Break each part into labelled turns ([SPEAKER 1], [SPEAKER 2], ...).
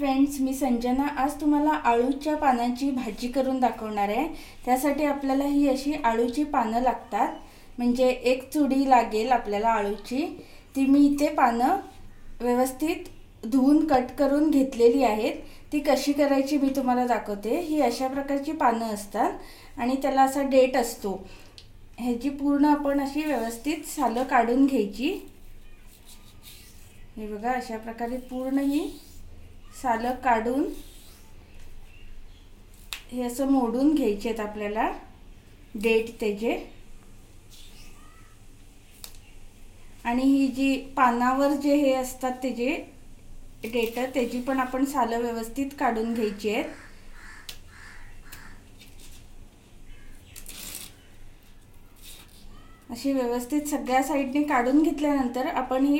[SPEAKER 1] Friends, मी संजना आज तुम्हाला आळूच्या पानाची भाजी करून दाखवणार आहे। त्यासाठी आपल्याला ही अशी आळूची पानं लागतात, म्हणजे एक चुडी लागेल आपल्याला आळूची। ती मी इथे पानं व्यवस्थित धुवून कट करून घेतलेली आहेत। ती कशी करायची मी तुम्हाला दाखवते। ही अशा प्रकारची पानं असतात आणि त्याला असा देठ असतो। ह्याची पूर्ण आपण अशी व्यवस्थित सालं काढून घ्यायची। हे बघा, अशा प्रकारे पूर्ण ही सालं काढून हे असं मोडून घ्यायचे आहेत आपल्याला देठ त्याचे। आणि ही जी पानावर जे हे असतात त्याचे देठ, त्याची पण आपण सालं व्यवस्थित काढून घ्यायची आहेत। अशी व्यवस्थित सगळ्या साइडने काढून घेतल्यानंतर आपण ही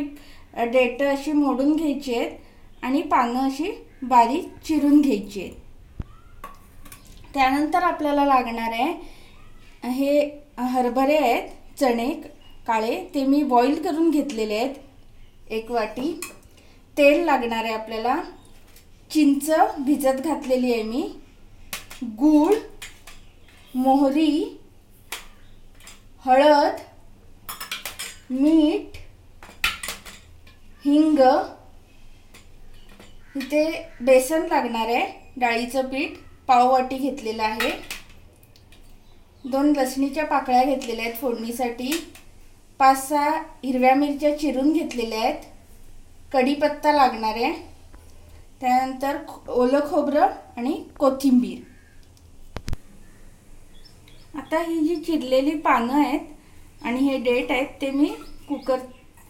[SPEAKER 1] देठ अशी मोडून घ्यायची आहेत आणि पानं अशी बारीक चिरून घ्यायची आहेत। त्यानंतर आपल्याला लागणार आहे हे हरभरे आहेत, चणे काळे, ते मी बॉईल करून घेतलेले आहेत। एक वाटी तेल लागणार आहे आपल्याला, चिंच भिजत घातलेली आहे मी, गूळ, मोहरी, हळद, मीठ, हिंग, इथे बेसन लागणार आहे, डाळीचं पीठ पाव वाटी घेतलेलं आहे, 2 लसणीच्या पाकळ्या घेतलेल्या आहेत फोडणीसाठी, 5-6 हिरव्या मिरच्या चिरून घेतलेल्या आहेत, कढीपत्ता लागणार आहे, त्यानंतर ओलं खोबरं आणि कोथिंबीर। आता ही जी चिरलेली पानं आहेत आणि हे देठ आहेत ते मी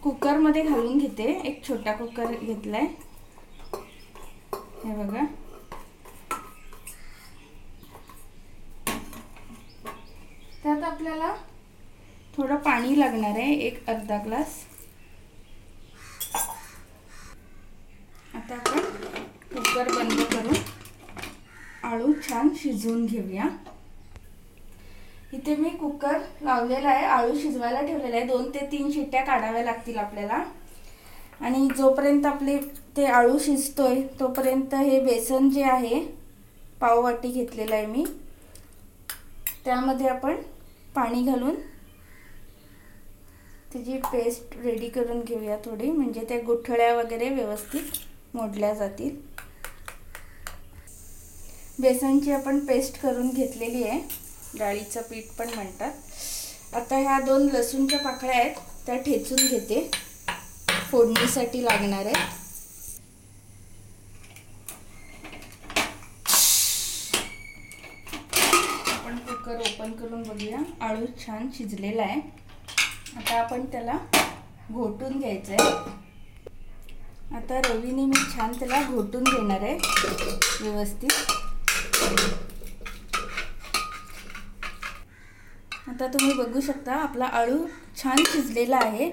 [SPEAKER 1] कुकरमध्ये घालून घेते। एक छोटा कुकर घेतलाय, हे बघा। त्यात आपल्याला थोडं पाणी लागणार आहे, एक अर्धा ग्लास। आता आपण कुकर बंद करून आळू छान शिजवून घेऊया। इथे मी कुकर लावलेला आहे, आळू शिजवायला ठेवलेला आहे। 2 ते 3 शिट्ट्या काढाव्या लागतील आपल्याला। आणि जोपर्यंत आपले ते आळू शिजतोय तोपर्यंत हे बेसन जे आहे पाव वाटी घेतलेलं आहे मी, त्यामध्ये आपण पाणी घालून त्याची पेस्ट रेडी करून घेऊया थोडी, म्हणजे त्या गुठळ्या वगैरे व्यवस्थित मोडल्या जातील। बेसनची आपण पेस्ट करून घेतलेली आहे, डाळीचं पीठ पण म्हणतात। आता ह्या 2 लसूणच्या पाकळ्या आहेत त्या ठेचून घेते, फोडणीसाठी लागणार आहे। आपण कुकर ओपन करून बघूया, आळू छान शिजलेला आहे। आता आपण त्याला घोटून घ्यायचं आहे। आता रवीने मी छान त्याला घोटून घेणार आहे व्यवस्थित। आता तुम्ही बघू शकता आपला आळू छान शिजलेला आहे।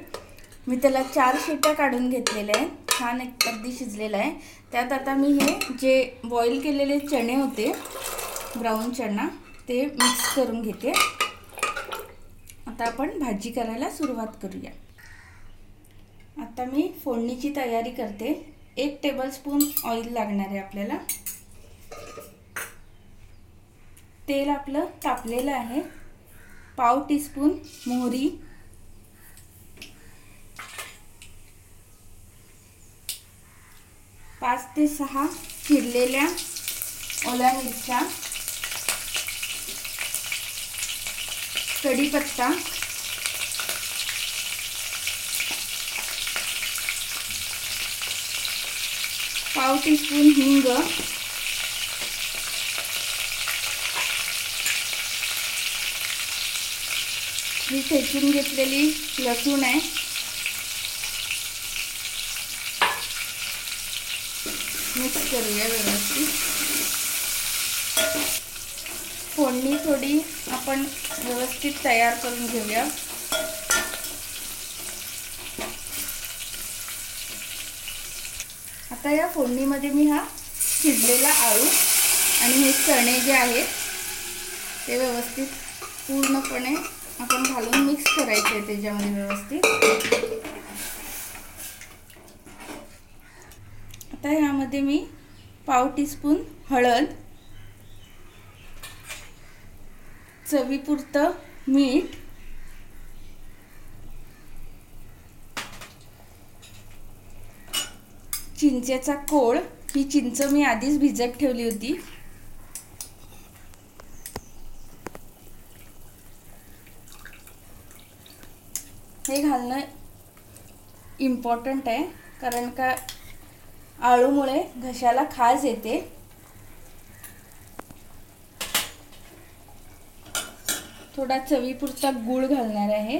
[SPEAKER 1] मी त्याला 4 शिट्ट्या काढून घेतलेल्या आहेत, छान अगदी शिजलेला आहे। त्यात आता मी हे जे बॉईल केलेले चणे होते, ब्राऊन चणा, ते मिक्स करून घेते। आता आपण भाजी करायला सुरुवात करूया। आता मी फोडणीची तयारी करते। 1 टेबलस्पून ऑइल लागणार आहे आपल्याला। तेल आपलं तापलेलं आहे, पाव टीस्पून मोहरी, 5 ते 6 चिरलेल्या ओल्या मिरच्या, कढीपत्ता, पाव टीस्पून हिंग, ही ठेचून घेतलेली लसूण आहे, मिक्स करूया व्यवस्थित। फोडणी थोडी आपण व्यवस्थित तयार करून घेऊया। आता या फोडणीमध्ये मी हा शिजलेला आळू आणि हे चणे जे आहेत ते व्यवस्थित पूर्णपणे आपण घालून मिक्स करायचे आहे त्याच्यामध्ये व्यवस्थित। आता यामध्ये मी पाव टीस्पून हळद, चवीपुरतं मीठ, चिंचेचा कोळ, ही चिंच मी आधीच भिजत ठेवली होती, हे घालणं इम्पॉर्टंट आहे कारण का आळूमुळे घशाला खाज येते. थोडा चवीपुरता गूळ घालणार आहे.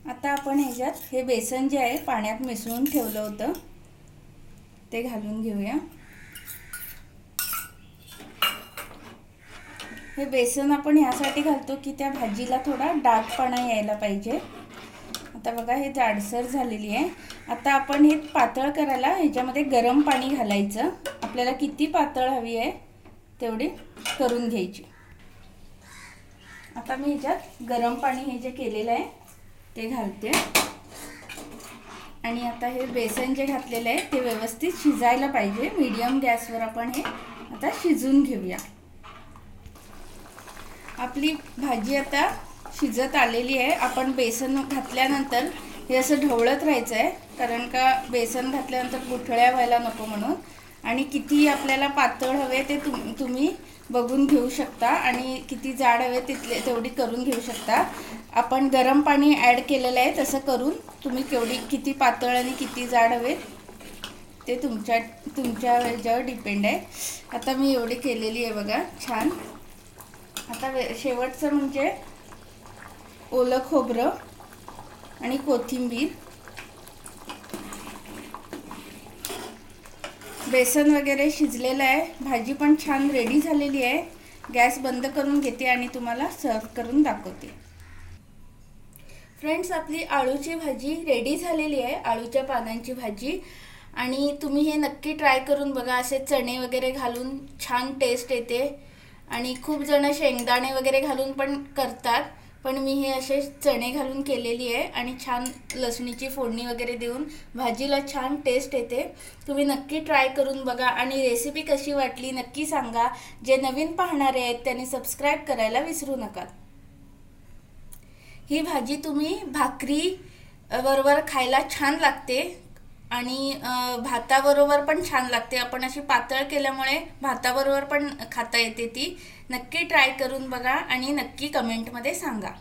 [SPEAKER 1] आता आपण ह्याच्यात हे बेसन जे आहे पाण्यात मिसळून ठेवलं होतं ते घालून घेऊया. हे बेसन आपण ह्यासाठी घालतो की त्या भाजीला थोडा दाटपणा यायला पाहिजे. आता बघा हे जाडसर झालेली आहे. आता आपण हे पातळ करायला ह्याच्यामध्ये गरम पाणी घालायचं. आपल्याला किती पातळ हवी आहे तेवढी करून घ्यायची. आता मी ह्याच्यात गरम पाणी हे जे केलेलं आहे ते घालते आणि आता हे बेसन जे घातलेलं आहे ते व्यवस्थित शिजायला पाहिजे. मीडियम गॅसवर आपण हे आता शिजून घेऊया. आपली भाजी आता शिजत आलेली आहे. आपण बेसन घातल्यानंतर हे असं ढवळत राहायचं आहे कारण का बेसन घातल्यानंतर गुठळ्या व्हायला नको म्हणून. आणि किती आपल्याला पातळ हवे ते तुम्ही बघून घेऊ शकता आणि किती जाड हवे तेवढी करून घेऊ शकता. आपण गरम पाणी ॲड केलेलं आहे तसं करून तुम्ही किती पातळ आणि किती जाड हवे ते तुमच्या ह्याच्यावर डिपेंड आहे. आता मी एवढी केलेली आहे बघा छान. आता शेवटचं म्हणजे ओलं खोबरं आणि कोथिंबीर. बेसन वगैरे शिजलेलं आहे. भाजी पण छान रेडी झालेली आहे. गॅस बंद करून घेते आणि तुम्हाला सर्व करून दाखवते. फ्रेंड्स, आपली आळूची भाजी रेडी झालेली आहे. आळूच्या पानांची भाजी. आणि तुम्ही हे नक्की ट्राय करून बघा. असे चणे वगैरे घालून छान टेस्ट येते आणि खूप जण शेंगदाणे वगैरे घालून पण करतात, पण मी हे असे चणे घालून केलेली आहे आणि छान लसणीची फोडणी वगैरे देऊन भाजीला छान टेस्ट येते. तुम्ही नक्की ट्राय करून बघा आणि रेसिपी कशी वाटली नक्की सांगा. जे नवीन पाहणारे आहेत त्यांनी सबस्क्राईब करायला विसरू नका. ही भाजी तुम्ही भाकरी बरोबर खायला छान लागते आणि भाताबरोबर पण छान लागते. आपण अशी पातळ केल्यामुळे भाताबरोबर पण खाता येते ती. नक्की ट्राय करून बघा आणि नक्की कमेंटमध्ये सांगा.